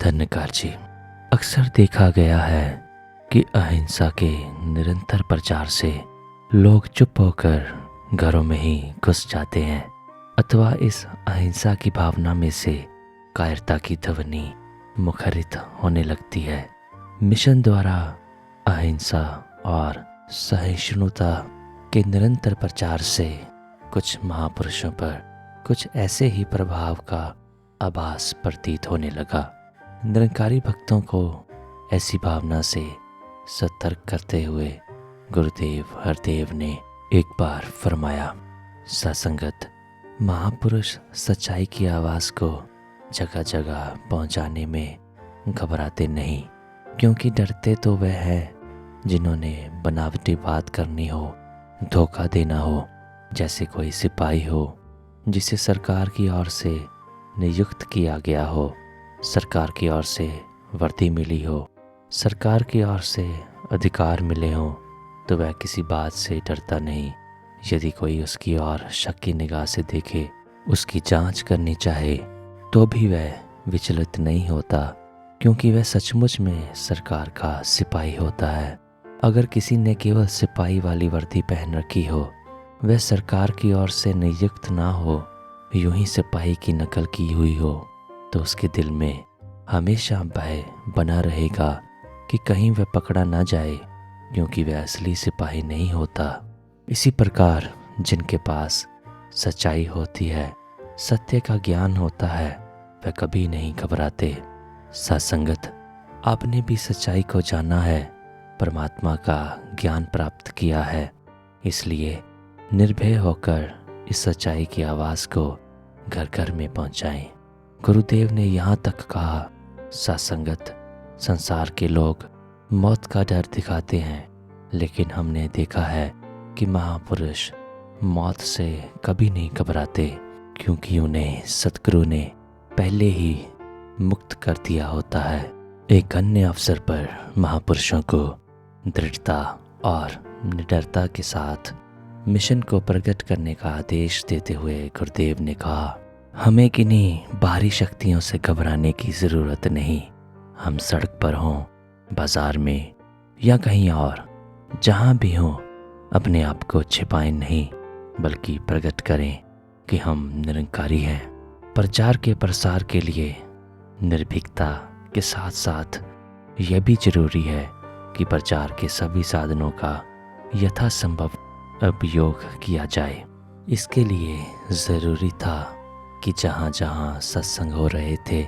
धन्यकार जी। अक्सर देखा गया है कि अहिंसा के निरंतर प्रचार से लोग चुप होकर घरों में ही घुस जाते हैं अथवा इस अहिंसा की भावना में से कायरता की ध्वनि मुखरित होने लगती है। मिशन द्वारा अहिंसा और सहिष्णुता के निरंतर प्रचार से कुछ महापुरुषों पर कुछ ऐसे ही प्रभाव का आभास प्रतीत होने लगा। निरंकारी भक्तों को ऐसी भावना से सतर्क करते हुए गुरुदेव हरदेव ने एक बार फरमाया, सत्संगत महापुरुष सच्चाई की आवाज़ को जगह जगह पहुंचाने में घबराते नहीं, क्योंकि डरते तो वह है जिन्होंने बनावटी बात करनी हो, धोखा देना हो। जैसे कोई सिपाही हो जिसे सरकार की ओर से नियुक्त किया गया हो, सरकार की ओर से वर्दी मिली हो, सरकार की ओर से अधिकार मिले हों, तो वह किसी बात से डरता नहीं। यदि कोई उसकी ओर शक की निगाह से देखे, उसकी जांच करनी चाहे, तो भी वह विचलित नहीं होता, क्योंकि वह सचमुच में सरकार का सिपाही होता है। अगर किसी ने केवल सिपाही वाली वर्दी पहन रखी हो, वह सरकार की ओर से नियुक्त ना हो, यूं ही सिपाही की नकल की हुई हो, तो उसके दिल में हमेशा भय बना रहेगा कि कहीं वह पकड़ा ना जाए, क्योंकि वह असली सिपाही नहीं होता। इसी प्रकार जिनके पास सच्चाई होती है, सत्य का ज्ञान होता है, वह कभी नहीं घबराते। सत्संगत, आपने भी सच्चाई को जाना है, परमात्मा का ज्ञान प्राप्त किया है, इसलिए निर्भय होकर इस सच्चाई की आवाज़ को घर घर में पहुंचाएं। गुरुदेव ने यहाँ तक कहा, सत्संगत संसार के लोग मौत का डर दिखाते हैं, लेकिन हमने देखा है कि महापुरुष मौत से कभी नहीं घबराते, क्योंकि उन्हें सतगुरु ने पहले ही मुक्त कर दिया होता है। एक अन्य अवसर पर महापुरुषों को दृढ़ता और निडरता के साथ मिशन को प्रकट करने का आदेश देते हुए गुरुदेव ने कहा, हमें किन्हीं बाहरी शक्तियों से घबराने की ज़रूरत नहीं। हम सड़क पर हों, बाजार में या कहीं और, जहाँ भी हों, अपने आप को छिपाएं नहीं, बल्कि प्रकट करें कि हम निरंकारी हैं। प्रचार के प्रसार के लिए निर्भीकता के साथ साथ यह भी जरूरी है कि प्रचार के सभी साधनों का यथासंभव उपयोग किया जाए। इसके लिए ज़रूरी था कि जहाँ जहाँ सत्संग हो रहे थे,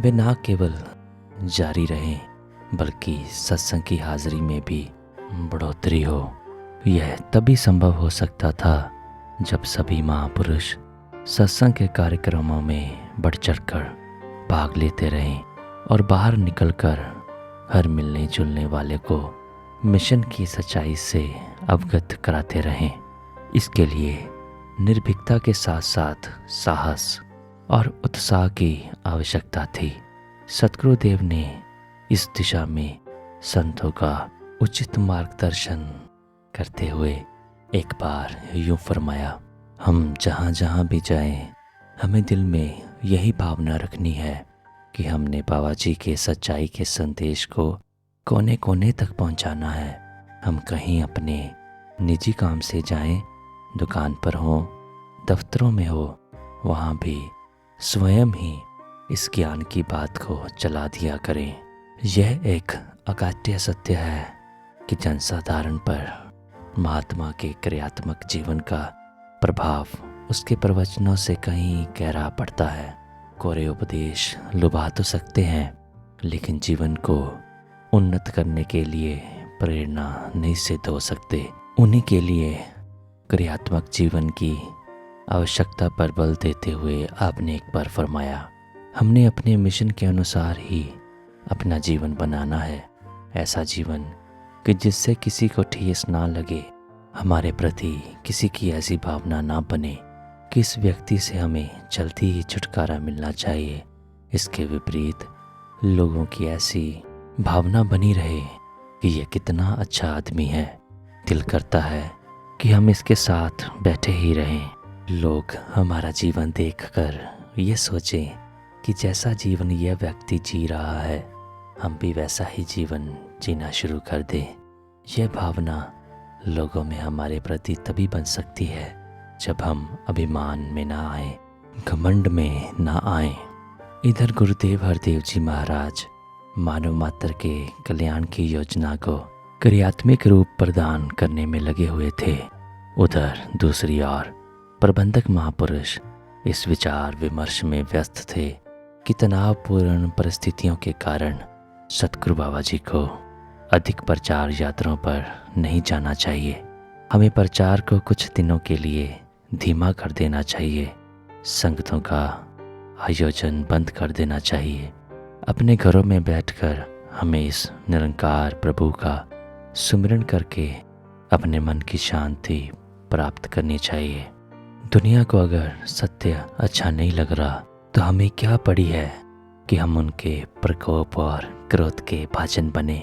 वे न केवल जारी रहें, बल्कि सत्संग की हाजिरी में भी बढ़ोतरी हो। यह तभी संभव हो सकता था जब सभी महापुरुष सत्संग के कार्यक्रमों में बढ़ चढ़कर भाग लेते रहें और बाहर निकलकर हर मिलने जुलने वाले को मिशन की सच्चाई से अवगत कराते रहें। इसके लिए निर्भीकता के साथ साथ साहस और उत्साह की आवश्यकता थी। सतगुरुदेव ने इस दिशा में संतों का उचित मार्गदर्शन करते हुए एक बार यूं फरमाया, हम जहाँ जहाँ भी जाएं, हमें दिल में यही भावना रखनी है कि हमने बाबा जी के सच्चाई के संदेश को कोने कोने तक पहुंचाना है। हम कहीं अपने निजी काम से जाएं, दुकान पर हो, दफ्तरों में हो, वहाँ भी स्वयं ही इस ज्ञान की बात को चला दिया करें। यह एक अकाट्य सत्य है कि जनसाधारण पर महात्मा के क्रियात्मक जीवन का प्रभाव उसके प्रवचनों से कहीं गहरा पड़ता है। कोरे उपदेश लुभा तो सकते हैं, लेकिन जीवन को उन्नत करने के लिए प्रेरणा नहीं सिद्ध हो सकते। उन्हीं के लिए क्रियात्मक जीवन की आवश्यकता पर बल देते हुए आपने एक बार फरमाया, हमने अपने मिशन के अनुसार ही अपना जीवन बनाना है। ऐसा जीवन कि जिससे किसी को ठेस ना लगे, हमारे प्रति किसी की ऐसी भावना ना बने कि इस व्यक्ति से हमें जल्दी ही छुटकारा मिलना चाहिए। इसके विपरीत लोगों की ऐसी भावना बनी रहे कि यह कितना अच्छा आदमी है, दिल करता है कि हम इसके साथ बैठे ही रहें। लोग हमारा जीवन देखकर ये सोचें कि जैसा जीवन यह व्यक्ति जी रहा है, हम भी वैसा ही जीवन जीना शुरू कर दें। यह भावना लोगों में हमारे प्रति तभी बन सकती है जब हम अभिमान में ना आए, घमंड में ना आए। इधर गुरुदेव हरदेव जी महाराज मानव मात्र के कल्याण की योजना को क्रियात्मक रूप प्रदान करने में लगे हुए थे। उधर दूसरी ओर प्रबंधक महापुरुष इस विचार विमर्श में व्यस्त थे कि तनावपूर्ण परिस्थितियों के कारण सतगुरु बाबा जी को अधिक प्रचार यात्राओं पर नहीं जाना चाहिए। हमें प्रचार को कुछ दिनों के लिए धीमा कर देना चाहिए, संगतों का आयोजन बंद कर देना चाहिए। अपने घरों में बैठकर हमें इस निरंकार प्रभु का सुमिरन करके अपने मन की शांति प्राप्त करनी चाहिए। दुनिया को अगर सत्य अच्छा नहीं लग रहा तो हमें क्या पड़ी है कि हम उनके प्रकोप और क्रोध के भाजन बने।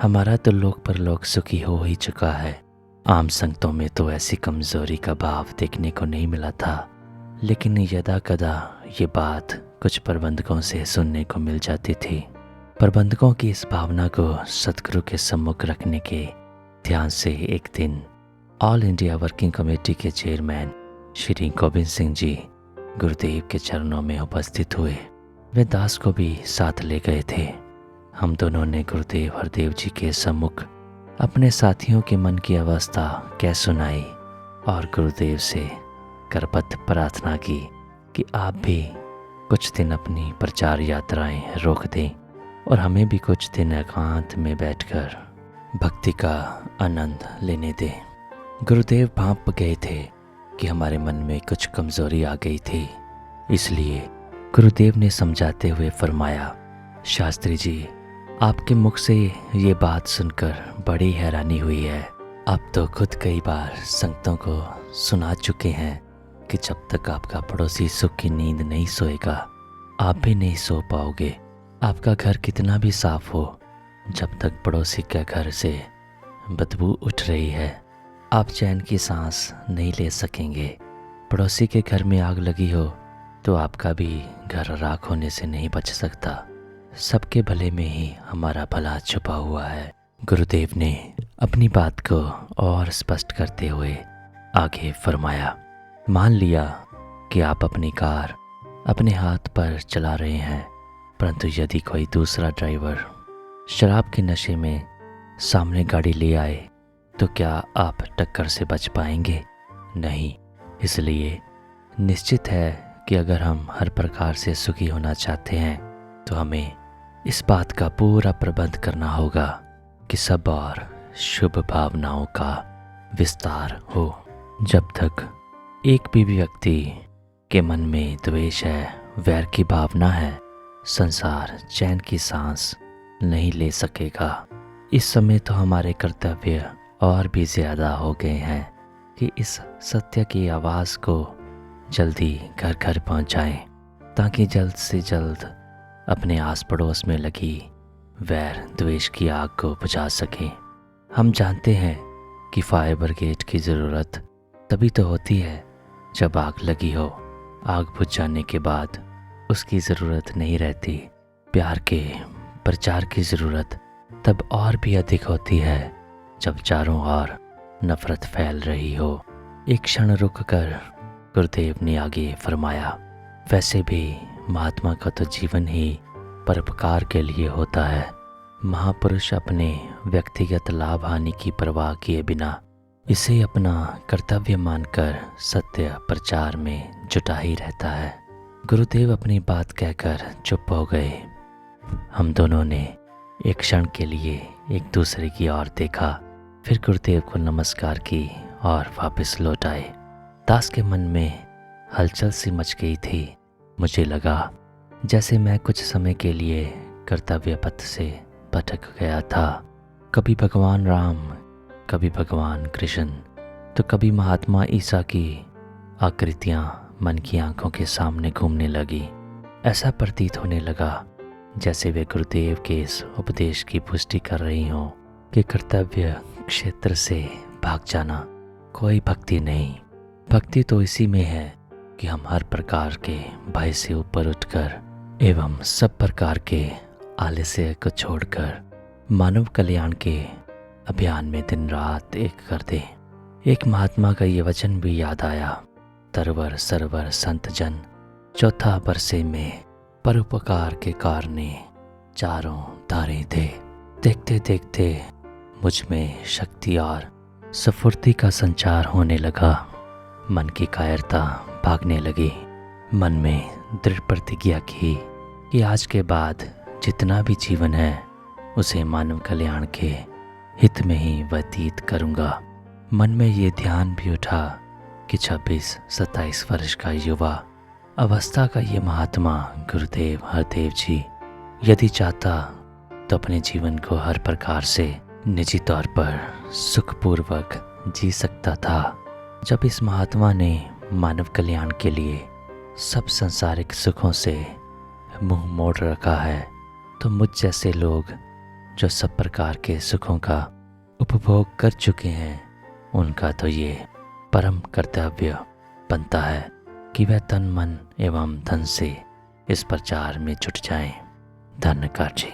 हमारा तो लोक परलोक सुखी हो ही चुका है। आम संगतों में तो ऐसी कमजोरी का भाव देखने को नहीं मिला था, लेकिन यदा कदा ये बात कुछ प्रबंधकों से सुनने को मिल जाती थी। प्रबंधकों की इस भावना को सतगुरु के सम्मुख रखने के ध्यान से एक दिन ऑल इंडिया वर्किंग कमेटी के चेयरमैन श्री गोविंद सिंह जी गुरुदेव के चरणों में उपस्थित हुए। वे दास को भी साथ ले गए थे। हम दोनों ने गुरुदेव हरदेव जी के सम्मुख अपने साथियों के मन की अवस्था कह सुनाई और गुरुदेव से करबद्ध प्रार्थना की कि आप भी कुछ दिन अपनी प्रचार यात्राएं रोक दें और हमें भी कुछ दिन एकांत में बैठकर भक्ति का आनंद लेने दें। गुरुदेव भांप गए थे कि हमारे मन में कुछ कमजोरी आ गई थी, इसलिए गुरुदेव ने समझाते हुए फरमाया, शास्त्री जी, आपके मुख से ये बात सुनकर बड़ी हैरानी हुई है। आप तो खुद कई बार संगतों को सुना चुके हैं कि जब तक आपका पड़ोसी सुख की नींद नहीं सोएगा, आप भी नहीं सो पाओगे। आपका घर कितना भी साफ हो, जब तक पड़ोसी के घर से बदबू उठ रही है, आप चैन की सांस नहीं ले सकेंगे। पड़ोसी के घर में आग लगी हो तो आपका भी घर राख होने से नहीं बच सकता। सबके भले में ही हमारा भला छुपा हुआ है। गुरुदेव ने अपनी बात को और स्पष्ट करते हुए आगे फरमाया, मान लिया कि आप अपनी कार अपने हाथ पर चला रहे हैं, परंतु यदि कोई दूसरा ड्राइवर शराब के नशे में सामने गाड़ी ले आए तो क्या आप टक्कर से बच पाएंगे? नहीं। इसलिए निश्चित है कि अगर हम हर प्रकार से सुखी होना चाहते हैं तो हमें इस बात का पूरा प्रबंध करना होगा कि सब और शुभ भावनाओं का विस्तार हो। जब तक एक भी व्यक्ति के मन में द्वेष है, वैर की भावना है, संसार चैन की सांस नहीं ले सकेगा। इस समय तो हमारे कर्तव्य और भी ज़्यादा हो गए हैं कि इस सत्य की आवाज़ को जल्दी घर घर पहुंचाएं, ताकि जल्द से जल्द अपने आस पड़ोस में लगी वैर द्वेष की आग को बुझा सकें। हम जानते हैं कि फायर ब्रिगेड की ज़रूरत तभी तो होती है जब आग लगी हो। आग बुझ जाने के बाद उसकी ज़रूरत नहीं रहती। प्यार के प्रचार की ज़रूरत तब और भी अधिक होती है जब चारों ओर नफरत फैल रही हो। एक क्षण रुककर गुरुदेव ने आगे फरमाया, वैसे भी महात्मा का तो जीवन ही परोपकार के लिए होता है। महापुरुष अपने व्यक्तिगत लाभ हानि की परवाह किए बिना इसे अपना कर्तव्य मानकर सत्य प्रचार में जुटा ही रहता है। गुरुदेव अपनी बात कहकर चुप हो गए। हम दोनों ने एक क्षण के लिए एक दूसरे की ओर देखा, फिर गुरुदेव को नमस्कार की और वापस लौट आए। दास के मन में हलचल सी मच गई थी। मुझे लगा जैसे मैं कुछ समय के लिए कर्तव्य पथ से भटक गया था। कभी भगवान राम, कभी भगवान कृष्ण, तो कभी महात्मा ईसा की आकृतियाँ मन की आंखों के सामने घूमने लगी। ऐसा प्रतीत होने लगा जैसे वे गुरुदेव के इस उपदेश की पुष्टि कर रही हों कि कर्तव्य क्षेत्र से भाग जाना कोई भक्ति नहीं। भक्ति तो इसी में है कि हम हर प्रकार के भय से ऊपर उठकर एवं सब प्रकार के आलस्य को छोड़कर मानव कल्याण के अभियान में दिन रात एक कर दे। एक महात्मा का ये वचन भी याद आया, तरवर सरवर संत जन, चौथा बरसे में परोपकार के कारणे चारों धारे थे। देखते देखते मुझ में शक्ति और स्फूर्ति का संचार होने लगा। मन की कायरता भागने लगी। मन में दृढ़ प्रतिज्ञा की कि आज के बाद जितना भी जीवन है उसे मानव कल्याण के हित में ही व्यतीत करूँगा। मन में ये ध्यान भी उठा कि 26-27 वर्ष का युवा अवस्था का ये महात्मा गुरुदेव हरदेव जी यदि चाहता तो अपने जीवन को हर प्रकार से निजी तौर पर सुखपूर्वक जी सकता था। जब इस महात्मा ने मानव कल्याण के लिए सब सांसारिक सुखों से मुंह मोड़ रखा है, तो मुझ जैसे लोग जो सब प्रकार के सुखों का उपभोग कर चुके हैं, उनका तो ये परम कर्तव्य बनता है कि वह तन मन एवं धन से इस प्रचार में जुट जाएं। धन्यवाद जी।